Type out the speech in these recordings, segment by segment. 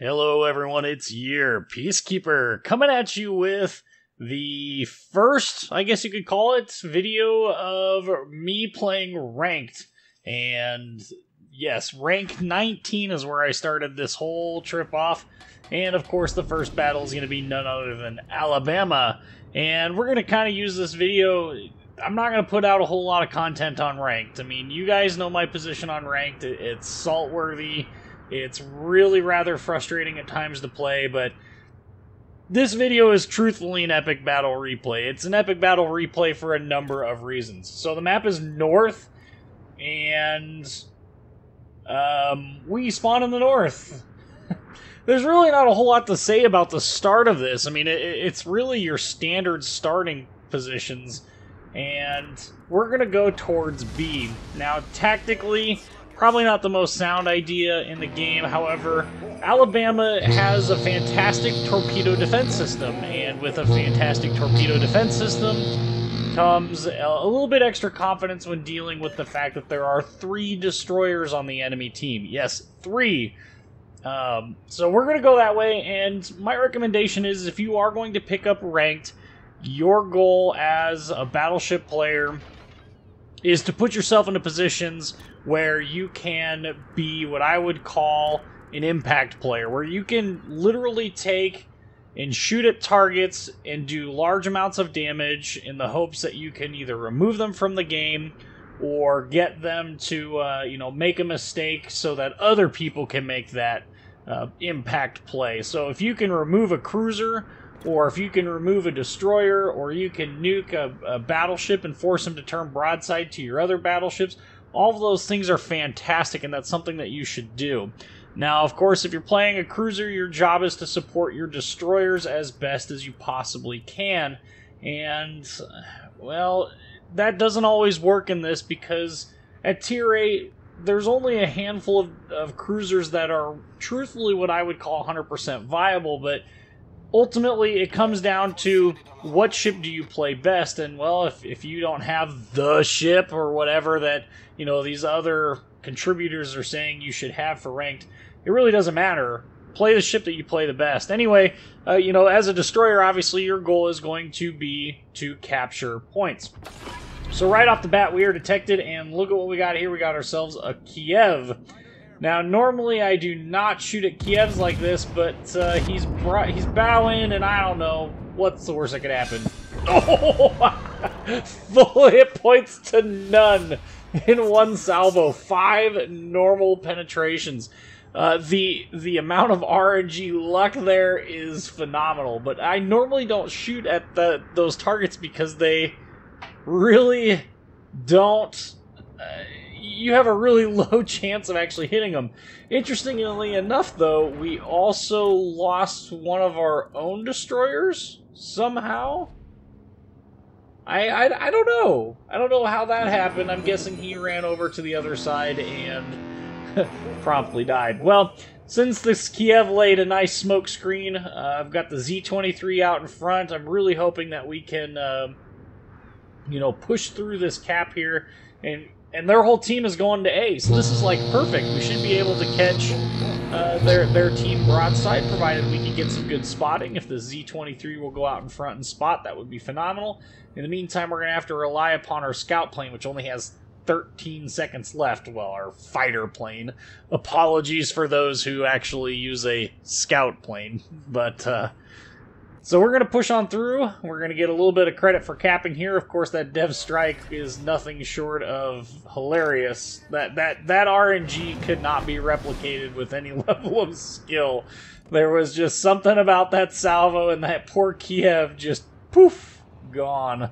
Hello everyone, it's your Peacekeeper coming at you with the first, I guess you could call it, video of me playing Ranked. And yes, rank 19 is where I started this whole trip off. And of course the first battle is going to be none other than Alabama. And we're going to kind of use this video. I'm not going to put out a whole lot of content on Ranked. I mean, you guys know my position on Ranked. It's salt-worthy. It's really rather frustrating at times to play, but this video is truthfully an epic battle replay. It's an epic battle replay for a number of reasons. So the map is north, and we spawn in the north. There's really not a whole lot to say about the start of this. I mean, it's really your standard starting positions, and we're going to go towards B. Now, tactically, probably not the most sound idea in the game. However, Alabama has a fantastic torpedo defense system, and with a fantastic torpedo defense system comes a little bit extra confidence when dealing with the fact that there are 3 destroyers on the enemy team. Yes, 3. So we're going to go that way, and my recommendation is if you are going to pick up Ranked, your goal as a battleship player is to put yourself into positions where you can be what I would call an impact player, where you can literally take and shoot at targets and do large amounts of damage in the hopes that you can either remove them from the game or get them to, make a mistake so that other people can make that impact play. So if you can remove a cruiser, or if you can remove a destroyer, or you can nuke a battleship and force them to turn broadside to your other battleships, all of those things are fantastic, and that's something that you should do. Now, of course, if you're playing a cruiser, your job is to support your destroyers as best as you possibly can. And, well, that doesn't always work in this, because at Tier 8, there's only a handful of cruisers that are truthfully what I would call 100% viable, but ultimately, it comes down to what ship do you play best, and, well, if you don't have the ship or whatever that, these other contributors are saying you should have for Ranked, it really doesn't matter. Play the ship that you play the best. Anyway, as a destroyer, obviously, your goal is going to be to capture points. So right off the bat, we are detected, and look at what we got here. We got ourselves a Kiev. Now, normally I do not shoot at Kievs like this, but he's bowing, and I don't know what's the worst that could happen. Oh, full hit points to none in one salvo. 5 normal penetrations. The amount of RNG luck there is phenomenal, but I normally don't shoot at those targets because they really don't. You have a really low chance of actually hitting them. Interestingly enough, though, we also lost one of our own destroyers somehow. I don't know. I don't know how that happened. I'm guessing he ran over to the other side and promptly died. Well, since this Kiev laid a nice smoke screen, I've got the Z-23 out in front. I'm really hoping that we can, push through this cap here, and their whole team is going to A, so this is like perfect. We should be able to catch their team broadside, provided we can get some good spotting. If the Z-23 will go out in front and spot, that would be phenomenal. In the meantime, we're going to have to rely upon our scout plane, which only has 13 seconds left. Well, our fighter plane. Apologies for those who actually use a scout plane, but so we're going to push on through. We're going to get a little bit of credit for capping here. Of course, that dev strike is nothing short of hilarious. That RNG could not be replicated with any level of skill. There was just something about that salvo, and that poor Kiev just poof, gone.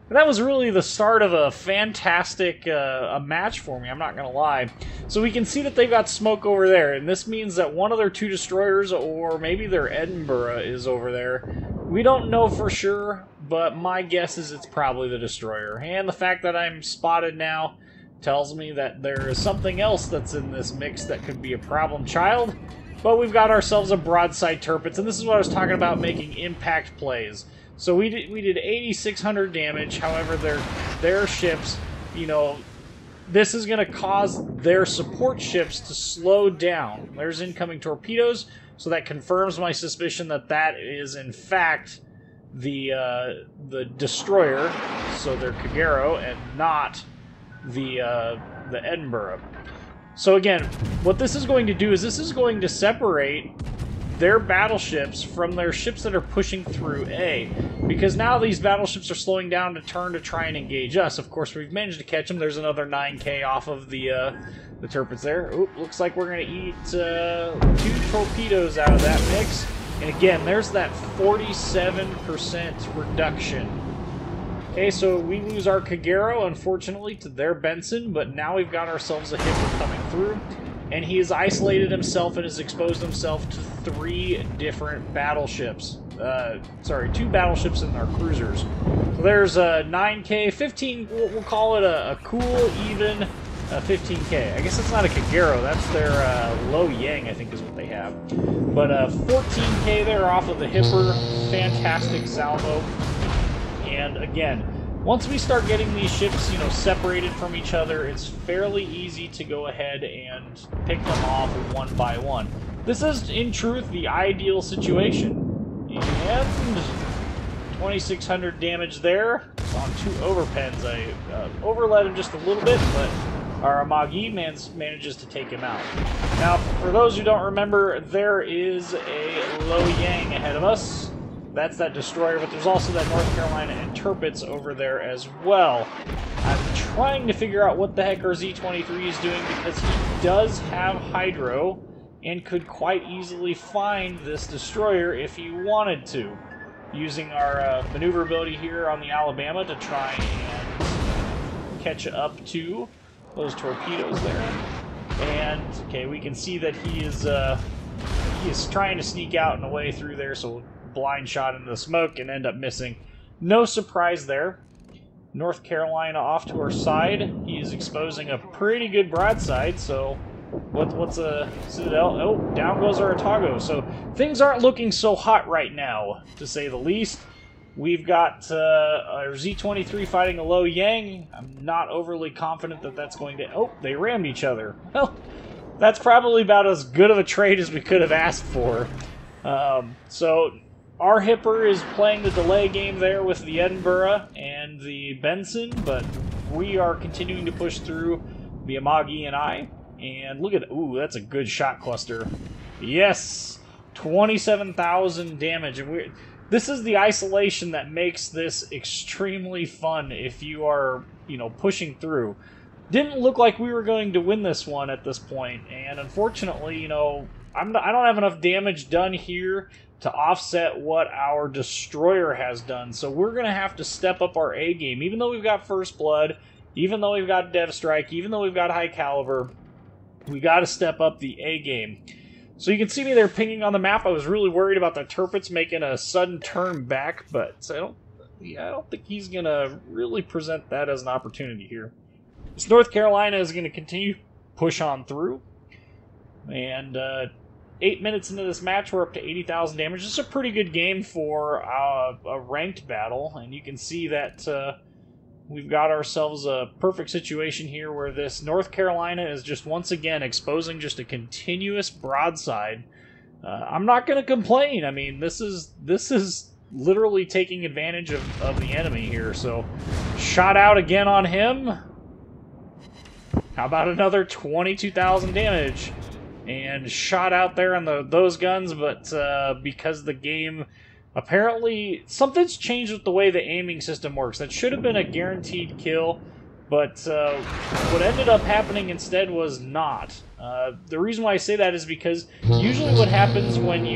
And that was really the start of a fantastic a match for me, I'm not going to lie. So we can see that they've got smoke over there, and this means that one of their 2 destroyers, or maybe their Edinburgh, is over there. We don't know for sure, but my guess is it's probably the destroyer. And the fact that I'm spotted now tells me that there is something else that's in this mix that could be a problem child. But we've got ourselves a broadside turpits, and this is what I was talking about, making impact plays. So we did 8,600 damage. However, their ships, this is going to cause their support ships to slow down. There's incoming torpedoes, so that confirms my suspicion that that is, in fact, the destroyer, so they're Kagero, and not the Edinburgh. So again, what this is going to do is this is going to separate their battleships from their ships that are pushing through A, because now these battleships are slowing down to turn to try and engage us. Of course, we've managed to catch them. There's another 9K off of the turrets there. Oop, looks like we're going to eat 2 torpedoes out of that mix. And again, there's that 47% reduction. Okay, so we lose our Kagero, unfortunately, to their Benson, but now we've got ourselves a Hipper coming through. And he has isolated himself and has exposed himself to 3 different battleships. Sorry, 2 battleships and our cruisers. So there's a 9K, 15, we'll call it a cool, even 15K. I guess that's not a Kagero, that's their Low Yang, I think is what they have. But 14K there off of the Hipper, fantastic salvo. And again, once we start getting these ships, you know, separated from each other, it's fairly easy to go ahead and pick them off one by one. This is, in truth, the ideal situation. And 2,600 damage there on 2 overpens. I overled him just a little bit, but our Amagi manages to take him out. Now, for those who don't remember, there is a Low Yang ahead of us. That's that destroyer, but there's also that North Carolina and Tirpitz over there as well. I'm trying to figure out what the heck our Z-23 is doing, because he does have Hydro and could quite easily find this destroyer if he wanted to, using our maneuverability here on the Alabama to try and catch up to those torpedoes there. And, okay, we can see that he is trying to sneak out and away through there, so blind shot into the smoke and end up missing. No surprise there. North Carolina off to our side. He is exposing a pretty good broadside, so what's a Citadel? Oh, down goes our Otago. So things aren't looking so hot right now, to say the least. We've got our Z-23 fighting a Low Yang. I'm not overly confident that that's going to... Oh, they rammed each other. Well, that's probably about as good of a trade as we could have asked for. So our Hipper is playing the delay game there with the Edinburgh and the Benson, but we are continuing to push through the Amagi and I. And look at it. Ooh, that's a good shot cluster. Yes! 27,000 damage. And this is the isolation that makes this extremely fun if you are, you know, pushing through. Didn't look like we were going to win this one at this point, and unfortunately, you know, I don't have enough damage done here to offset what our destroyer has done, so we're going to have to step up our A game. Even though we've got First Blood, even though we've got Dev Strike, even though we've got High Caliber, we got to step up the A game. So you can see me there pinging on the map. I was really worried about the Tirpitz making a sudden turn back, but I don't think he's going to really present that as an opportunity here. This North Carolina is going to continue to push on through, and 8 minutes into this match, we're up to 80,000 damage. This is a pretty good game for a ranked battle, and you can see that we've got ourselves a perfect situation here where this North Carolina is just once again exposing just a continuous broadside. I'm not going to complain. I mean, this is literally taking advantage of the enemy here. So, shot out again on him. How about another 22,000 damage? And shot out there on those guns, but because the game... Apparently, something's changed with the way the aiming system works. That should have been a guaranteed kill, but what ended up happening instead was not. The reason why I say that is because usually what happens when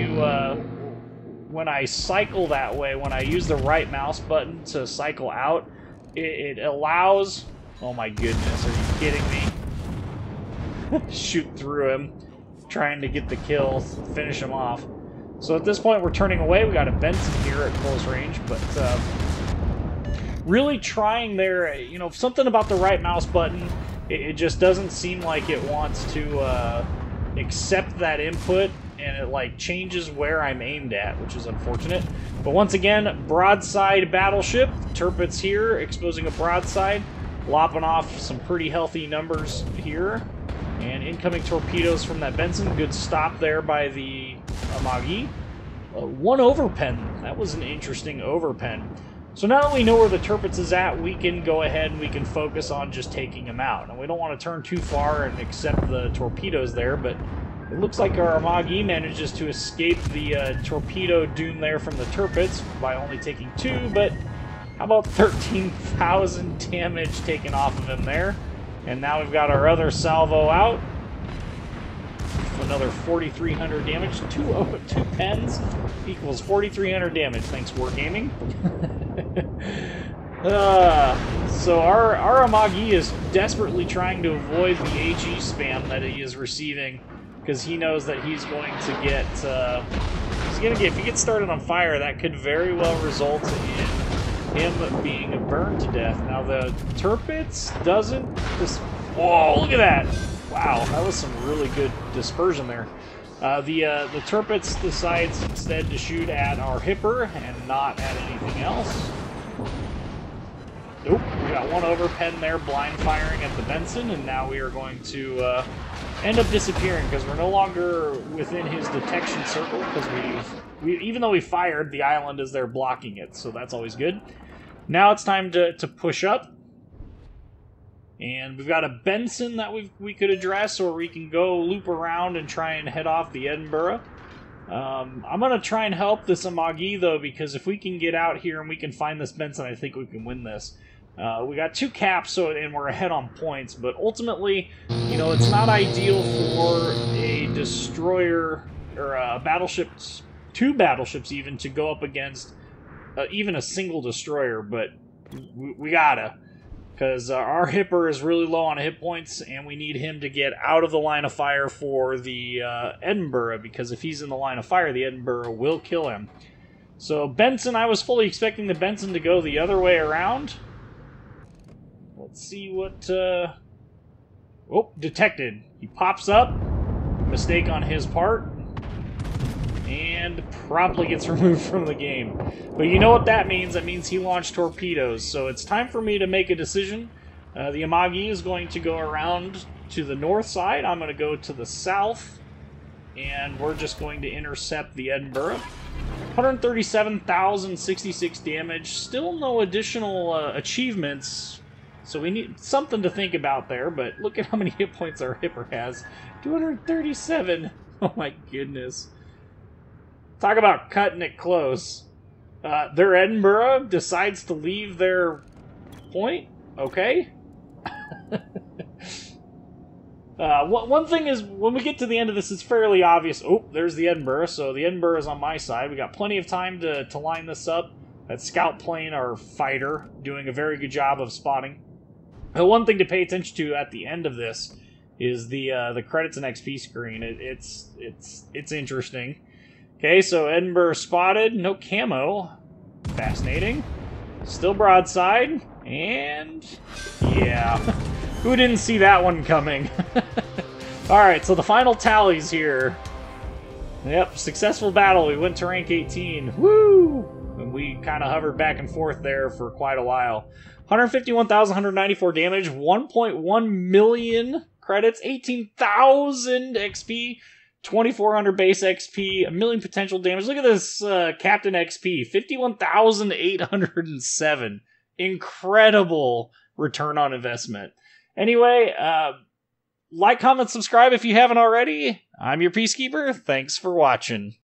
I cycle that way, when I use the right mouse button to cycle out, it allows... Oh my goodness, are you kidding me? Shoot through him, trying to get the kill, finish him off. So at this point, we're turning away. We got a Benson here at close range, but really trying there, you know, something about the right mouse button, it just doesn't seem like it wants to accept that input, and it like changes where I'm aimed at, which is unfortunate. But once again, broadside battleship, Tirpitz here, exposing a broadside. lopping off some pretty healthy numbers here. And incoming torpedoes from that Benson. Good stop there by the Amagi. One overpen. That was an interesting overpen. So now that we know where the Tirpitz is at, we can go ahead and we can focus on just taking him out. And we don't want to turn too far and accept the torpedoes there, but it looks like our Amagi manages to escape the torpedo doom there from the Tirpitz by only taking 2, but how about 13,000 damage taken off of him there? And now we've got our other salvo out. Another 4,300 damage. Two pens equals 4,300 damage. Thanks, Wargaming. So our Amagi is desperately trying to avoid the AG spam that he is receiving, because he knows that he's going to get, if he gets started on fire, that could very well result in him being burned to death. Now the Tirpitz doesn't whoa, look at that! Wow, that was some really good dispersion there. The Tirpitz decides instead to shoot at our Hipper and not at anything else. Nope, we got one overpen there, blind firing at the Benson, and now we are going to end up disappearing because we're no longer within his detection circle, because even though we fired, the island is there blocking it, so that's always good. Now it's time to push up. And we've got a Benson that we could address, or we can go loop around and try and head off the Edinburgh. I'm going to try and help this Amagi, though, because if we can get out here and we can find this Benson, I think we can win this. We got 2 caps, and we're ahead on points, but ultimately, you know, it's not ideal for a destroyer, or a battleship, 2 battleships even, to go up against even a single destroyer, but we gotta. Because our Hipper is really low on hit points, and we need him to get out of the line of fire for the Edinburgh, because if he's in the line of fire, the Edinburgh will kill him. So Benson, I was fully expecting the Benson to go the other way around. Let's see what... Oh, detected. He pops up. Mistake on his part. And promptly gets removed from the game. But you know what that means? That means he launched torpedoes. So it's time for me to make a decision. The Amagi is going to go around to the north side. I'm going to go to the south. And we're just going to intercept the Edinburgh. 137,066 damage. Still no additional achievements. So we need something to think about there. But look at how many hit points our Hipper has. 237. Oh my goodness. Talk about cutting it close. Their Edinburgh decides to leave their point. Okay. One thing is, when we get to the end of this, it's fairly obvious. Oh, there's the Edinburgh. So the Edinburgh is on my side. We got plenty of time to line this up. That scout plane, our fighter, doing a very good job of spotting. One thing to pay attention to at the end of this is the credits and XP screen. It's interesting. Okay, so Edinburgh spotted, no camo. Fascinating. Still broadside, and yeah. Who didn't see that one coming? Alright, so the final tallies here. Yep, successful battle. We went to rank 18. Woo! And we kind of hovered back and forth there for quite a while. 151,194 damage, 1.1 million credits, 18,000 XP. 2,400 base XP, a million potential damage. Look at this Captain XP, 51,807. Incredible return on investment. Anyway, like, comment, subscribe if you haven't already. I'm your Peacekeeper. Thanks for watching.